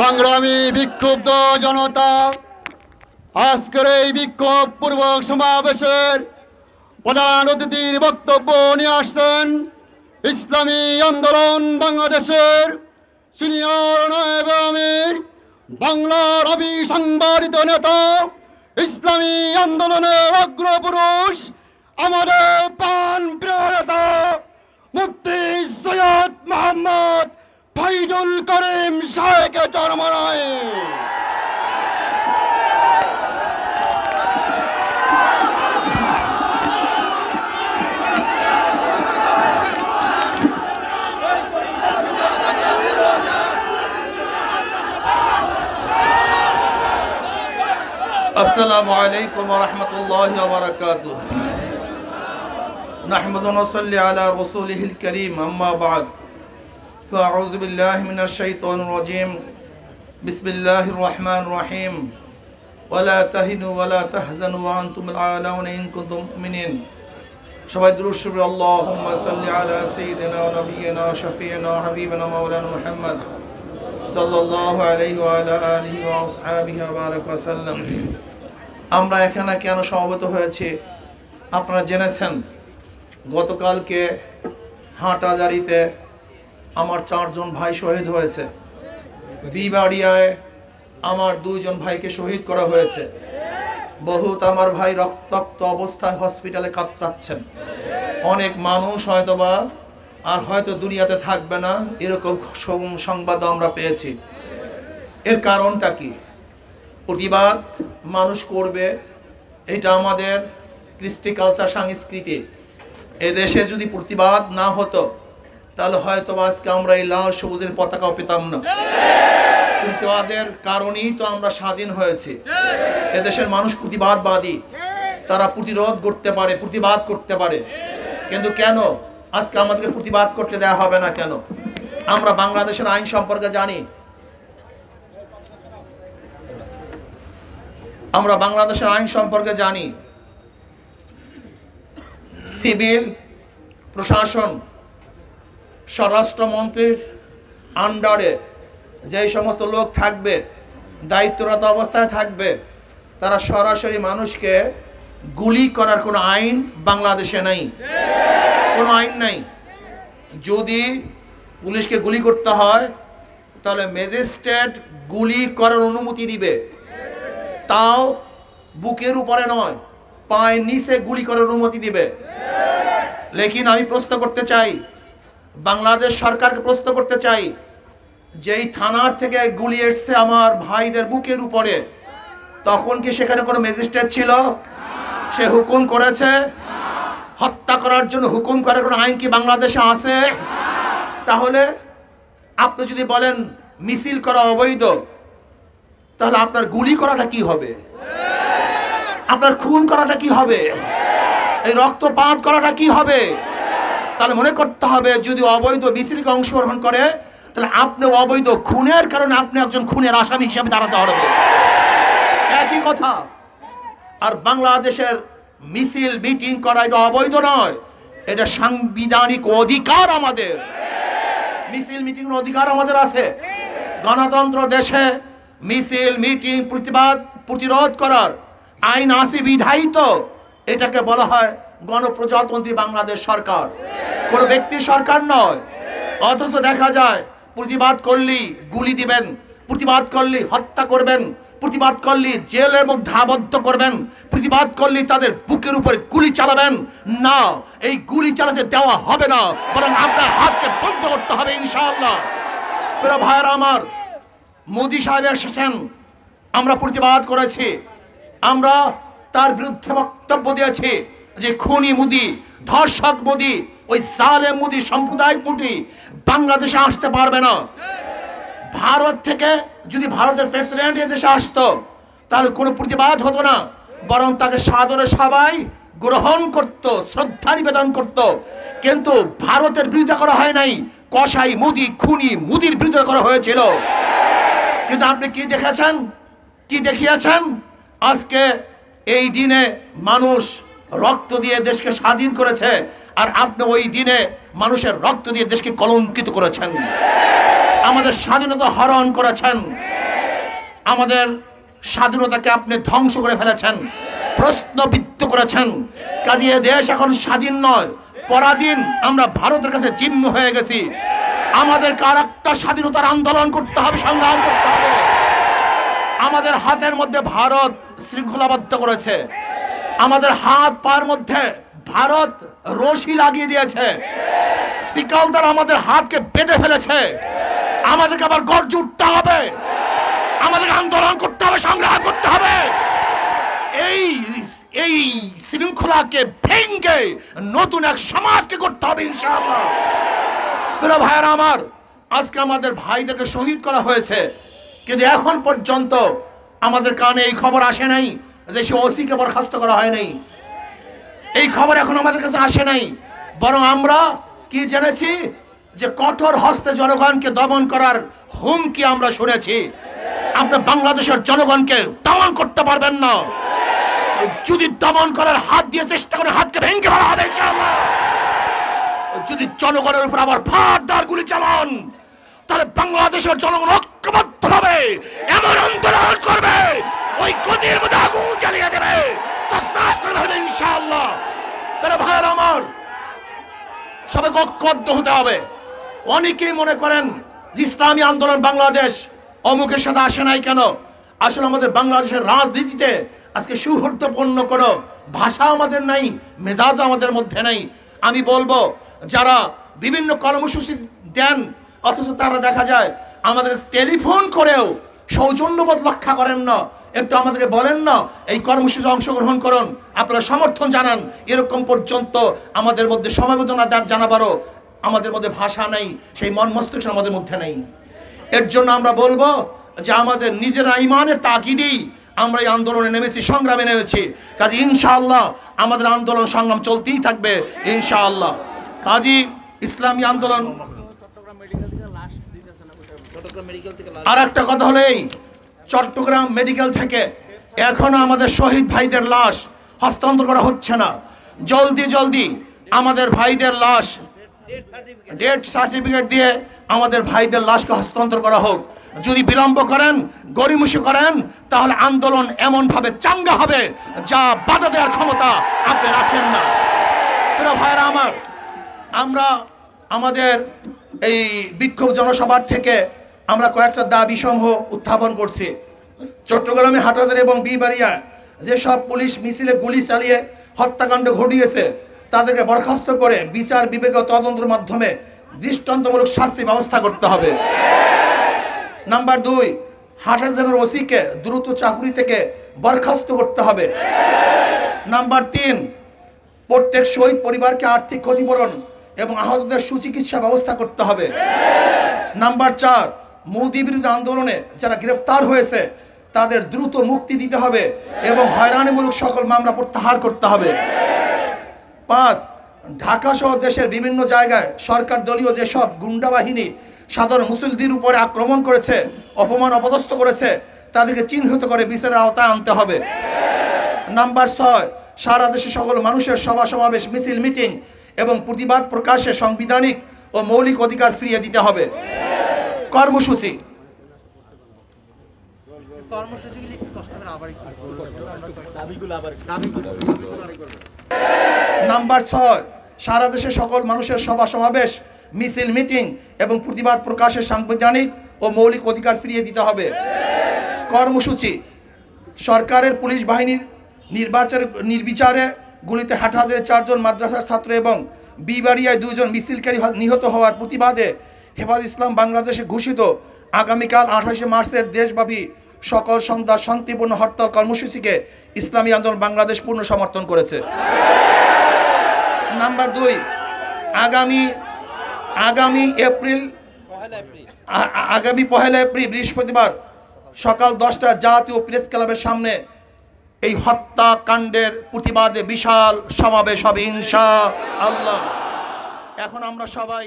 সংগ্রামী বিক্ষুব্ধ জনতা, আজকের এই বিক্ষোভ পূর্বক সমাবেশের প্রধান অতিথির বক্তব্য নিয়ে আসছেন ইসলামী আন্দোলন বাংলাদেশের সিনিয়র নায়েব আমির, বাংলার অবিসংবাদিত নেতা, ইসলামী আন্দোলনের অগ্রপুরুষ, আমাদের প্রাণ প্রিয় নেতা মুফতি সৈয়দ মোহাম্মদ ফাইজুল করিম সাহেবকে চরমনায়। আসসালামু আলাইকুম ওয়া রাহমাতুল্লাহি ওয়া বারাকাতুহু। নাহমাদু ওয়া নুসাল্লি আলা রাসূলিহিল কারীম, আম্মা বা'দ। ফাআউযু বিল্লাহি মিনাশ শাইতানির রাজীম। বিসমিল্লাহির রহমানির রহিম। ওয়া লা তাহিনু ওয়া লা তাহজানু ওয়া আনতুমুল আ'লাউনা ইন কুনতুম মুমিনিন। সবাই দুরূদ শরীফ আল্লাহুম্মা সাল্লি আলা সাইয়্যিদিনা ওয়া নাবিয়িনা ওয়া শাফিয়িনা ওয়া হাবিবিনা মাওলানা মুহাম্মদ সাল্লাল্লাহু আলাইহি ওয়া আলা আলিহি ওয়া আসহাবিহি ওয়া বারাক ওয়া সাল্লাম। আমরা এখানে কেন সমবেত হয়েছি আপনারা জেনেছেন। গতকালকে হাটহাজারীতে আমার 4 জন ভাই শহীদ হয়েছে। বিবাড়িয়ায় আমার 2 জন ভাইকে শহীদ করা হয়েছে। বহুত আমার ভাই রক্তাক্ত অবস্থায় হসপিটালে কাতরাচ্ছেন। অনেক মানুষ হয়তোবা আর হয়তো দুনিয়াতে থাকবে না, এরকম সংবাদ আমরা পেয়েছি। এর কারণটা কি? প্রতিবাদ মানুষ করবে, এটা আমাদের কৃষ্টি কালচার সংস্কৃতি। এদেশে যদি প্রতিবাদ না হতো তাহলে হয়তো আজকে আমরা এই লাল সবুজের পতাকাও পেতাম না। প্রতিবাদের কারণেই তো আমরা স্বাধীন হয়েছি। এদেশের মানুষ প্রতিবাদবাদী, তারা প্রতিরোধ করতে পারে, প্রতিবাদ করতে পারে। কিন্তু কেন আজকে আমাদেরকে প্রতিবাদ করতে দেওয়া হবে না কেন? আমরা বাংলাদেশের আইন সম্পর্কে জানি। আমরা বাংলাদেশের আইন সম্পর্কে জানি। সিভিল প্রশাসন স্বরাষ্ট্রমন্ত্রীর আন্ডারে যেই সমস্ত লোক থাকবে, দায়িত্বরত অবস্থায় থাকবে, তারা সরাসরি মানুষকে গুলি করার কোনো আইন বাংলাদেশে নেই, কোনো আইন নাই। যদি পুলিশকে গুলি করতে হয় তাহলে ম্যাজিস্ট্রেট গুলি করার অনুমতি দিবে, তাও বুকের উপরে নয়, পায়ের নিচে গুলি করার অনুমতি দিবে। লেকিন আমি প্রশ্ন করতে চাই, বাংলাদেশ সরকারকে প্রশ্ন করতে চাই, যেই থানার থেকে গুলি এসছে আমার ভাইদের বুকের উপরে, তখন কি সেখানে কোনো ম্যাজিস্ট্রেট ছিল? সে হুকুম করেছে? হত্যা করার জন্য হুকুম করার কোনো আইন কি বাংলাদেশে আছে? তাহলে আপনি যদি বলেন মিছিল করা অবৈধ, তাহলে আপনার গুলি করাটা কি হবে? আপনার খুন করাটা কি হবে? এই রক্তপাত করাটা কি হবে? তাহলে মনে করতে হবে, যদি অবৈধ মিছিলে অংশগ্রহণ করে তাহলে আপনি অবৈধ খুনের কারণে আপনি একজন খুনের আসামি হিসাবে দাঁড়াতে হবে। একই কথা। আর বাংলাদেশের মিছিল মিটিং করা এটা অবৈধ নয়, এটা সাংবিধানিক অধিকার আমাদের। মিছিল মিটিং অধিকার আমাদের আছে। গণতন্ত্র দেশে মিছিল মিটিং প্রতিবাদ প্রতিরোধ করার আইন আছে বিধায়িত। এটাকে বলা হয় গণপ্রজাতন্ত্রী বাংলাদেশ সরকার, কোনো ব্যক্তির সরকার নয়। অথচ দেখা যায় প্রতিবাদ করলেই গুলি দিবেন, প্রতিবাদ করলে হত্যা করবেন, প্রতিবাদ করলে জেলের মধ্যে আবদ্ধ করবেন, প্রতিবাদ করলে তাদের বুকের উপরে গুলি চালাবেন। না, এই গুলি চালাতে দেওয়া হবে না, বরং আপনার হাতকে বন্ধ করতে হবে ইনশাআল্লাহ। প্রিয় ভাইয়েরা আমার, মোদি সাহেব এসেছেন, আমরা প্রতিবাদ করেছি, আমরা তার বিরুদ্ধে বক্তব্য দিয়েছি যে খুনি মোদি, ধর্ষক মোদি, ওই জালেম মোদি, সাম্প্রদায়িক মোদি বাংলাদেশে আসতে পারবে না। ভারত থেকে যদি ভারতের প্রেসিডেন্ট এদেশে আসতো তাহলে কোনো প্রতিবাদ হতো না, বরং তাকে সাদরে সবাই গ্রহণ করত, শ্রদ্ধা নিবেদন করত। কিন্তু ভারতের বিরোধিতা করা হয় নাই, কসাই মোদি, খুনি মোদির বিরোধিতা করা হয়েছিল। কিন্তু আপনি কি দেখেছেন, কি দেখিয়েছেন? আজকে এই দিনে মানুষ রক্ত দিয়ে দেশকে স্বাধীন করেছে, আর আপনি ওই দিনে মানুষের রক্ত দিয়ে দেশকে কলঙ্কিত করেছেন, আমাদের স্বাধীনতা হরণ করেছেন। আমাদের স্বাধীনতাকে আপনি ধ্বংস করে ফেলেছেন, প্রশ্নবিদ্ধ করেছেন। কাজে এ দেশ এখন স্বাধীন নয়, পরাধীন। আমরা ভারতের কাছে জিম্মি হয়ে গেছি। আমাদেরকে আর একটা স্বাধীনতার আন্দোলন করতে হবে, সংগ্রাম করতে হবে। আমাদের হাতের মধ্যে ভারত শৃঙ্খলাবদ্ধ করেছে, আমাদের হাত পায়ের মধ্যে ভারত রশি লাগিয়ে দিয়েছে, শিকল দ্বারা আমাদের হাতকে বেঁধে ফেলেছে। আমাদেরকে আবার গর্জে উঠতে হবে, আমাদেরকে আন্দোলন করতে হবে, সংগ্রাম করতে হবে। এই শৃঙ্খলাকে ভেঙে নতুন এক সমাজকে করতে হবে ইনশাআল্লাহ। প্রিয় ভাইয়েরা আমার, আজকে আমাদের ভাইদেরকে শহীদ করা হয়েছে, কিন্তু এখন পর্যন্ত আমাদের কানে এই খবর আসে নাই যে সে ওসিকে বরখাস্ত করা হয় নাই। এই খবর এখন আমাদের কাছে আসে নাই, বরং আমরা কি জেনেছি যে কঠোর হস্তে জনগণকে দমন করার হুমকি আমরা শুনেছি। আপনি বাংলাদেশের জনগণকে দমন করতে পারবেন না। যদি দমন করার হাত দিয়ে চেষ্টা করে হাতকে ভেঙে ফেলা হবে ইনশাআল্লাহ। যদি জনগণের উপর আবার ফাঁদদার গুলি চালান, তাহলে বাংলাদেশের জনগণ ঐক্যবদ্ধ হবে, এমন আন্দোলন করবে, ওই গদির মধ্যে আগুন জ্বালিয়ে দেবে, তসনাস করে ফেলবে ইনশাআল্লাহ। তাহলে ভাইয়ের আমার, সবাইকে ঐক্যবদ্ধ হতে হবে। অনেকেই মনে করেন যে ইসলামী আন্দোলন বাংলাদেশ অমুকের সাথে আসে নাই কেন? আসলে আমাদের বাংলাদেশের রাজনীতিতে আজকে সৌহার্দ্যপূর্ণ কোনো ভাষা আমাদের নাই, মেজাজও আমাদের মধ্যে নাই। আমি বলবো, যারা বিভিন্ন কর্মসূচি দেন অথচ তারা দেখা যায় আমাদের টেলিফোন করেও সৌজন্যবোধ রক্ষা করেন না, একটু আমাদেরকে বলেন না এই কর্মসূচিতে অংশগ্রহণ করুন, আপনারা সমর্থন জানান, এরকম পর্যন্ত আমাদের মধ্যে সমবেদনা জানাবারও আমাদের মধ্যে ভাষা নেই, সেই মন মস্তিষ্ক আমাদের মধ্যে নেই। এর জন্য আমরা বলবো যে আমাদের নিজেরা ইমানের তাকিদেই আমরা এই আন্দোলনে নেমেছি, সংগ্রামে নেমেছি। কাজে ইনশাআল্লাহ আমাদের আন্দোলন সংগ্রাম চলতেই থাকবে ইনশাআল্লাহ। কাজী ইসলামী আন্দোলন। আর একটা কথা হলো, এই চট্টগ্রাম মেডিকেল থেকে এখনো আমাদের শহীদ ভাইদের লাশ হস্তান্তর করা হচ্ছে না। জলদি আমাদের ভাইদের লাশ ডেথ সার্টিফিকেট দিয়ে আমাদের ভাইদের লাশকে হস্তান্তর করা হোক। যদি বিলম্ব করেন, গড়িমসি করেন, তাহলে আন্দোলন এমনভাবে চাঙ্গা হবে যা বাধা দেওয়ার ক্ষমতা আপনি রাখেন না। প্রিয় ভাইয়েরা আমার, আমরা আমাদের এই বিক্ষোভ জনসভার থেকে আমরা কয়েকটা দাবি সমূহ উত্থাপন করছি। চট্টগ্রামে হাটহাজারী এবং বিবাড়িয়া যেসব পুলিশ মিছিলে গুলি চালিয়ে হত্যাকাণ্ড ঘটিয়েছে তাদেরকে বরখাস্ত করে বিচার বিবেক ও তদন্তের মাধ্যমে দৃষ্টান্তমূলক শাস্তি ব্যবস্থা করতে হবে। নাম্বার 2, হাটহাজারীর ওসিকে দ্রুত চাকরি থেকে বরখাস্ত করতে হবে। নাম্বার 3, প্রত্যেক শহীদ পরিবারকে আর্থিক ক্ষতিপূরণ এবং আহতদের সুচিকিৎসা ব্যবস্থা করতে হবে। নাম্বার 4, মোদি বিরোধী আন্দোলনে যারা গ্রেফতার হয়েছে তাদের দ্রুত মুক্তি দিতে হবে এবং হয়রানিমূলক সকল মামলা প্রত্যাহার করতে হবে। 5, ঢাকা সহ দেশের বিভিন্ন জায়গায় সরকার দলীয় যেসব গুন্ডা বাহিনী সাধারণ মুসল্লিদের উপরে আক্রমণ করেছে, অপমান অপদস্থ করেছে, তাদেরকে চিহ্নিত করে বিচারের আওতায় আনতে হবে। নাম্বার 6, সারা দেশে সকল মানুষের সভা সমাবেশ, মিছিল, মিটিং এবং প্রতিবাদ প্রকাশে সাংবিধানিক ও মৌলিক অধিকার ফিরিয়ে দিতে হবে। কর্মসূচি নাম্বার 6, সারা দেশে সকল মানুষের সভা সমাবেশ, মিছিল, মিটিং এবং প্রতিবাদ প্রকাশের সাংবিধানিক ও মৌলিক অধিকার ফিরিয়ে দিতে হবে। কর্মসূচি, সরকারের পুলিশ বাহিনীর নির্বিচারে গুলিতে হাটহাজারী 4 জন মাদ্রাসার ছাত্র এবং বিবাড়িয়ায় 2 জন মিছিলকারী নিহত হওয়ার প্রতিবাদে হেফাজত ইসলাম বাংলাদেশে ঘোষিত আগামীকাল 28শে মার্চের দেশব্যাপী সকল সন্ধ্যা শান্তিপূর্ণ হরতাল কর্মসূচিকে ইসলামী আন্দোলন বাংলাদেশ পূর্ণ সমর্থন করেছে। নাম্বার 2, আগামী 1 এপ্রিল বৃহস্পতিবার সকাল 10টায় জাতীয় প্রেস ক্লাবের সামনে এই হত্যাকাণ্ডের প্রতিবাদে বিশাল সমাবেশ হবে ইনশাআল্লাহ। এখন আমরা সবাই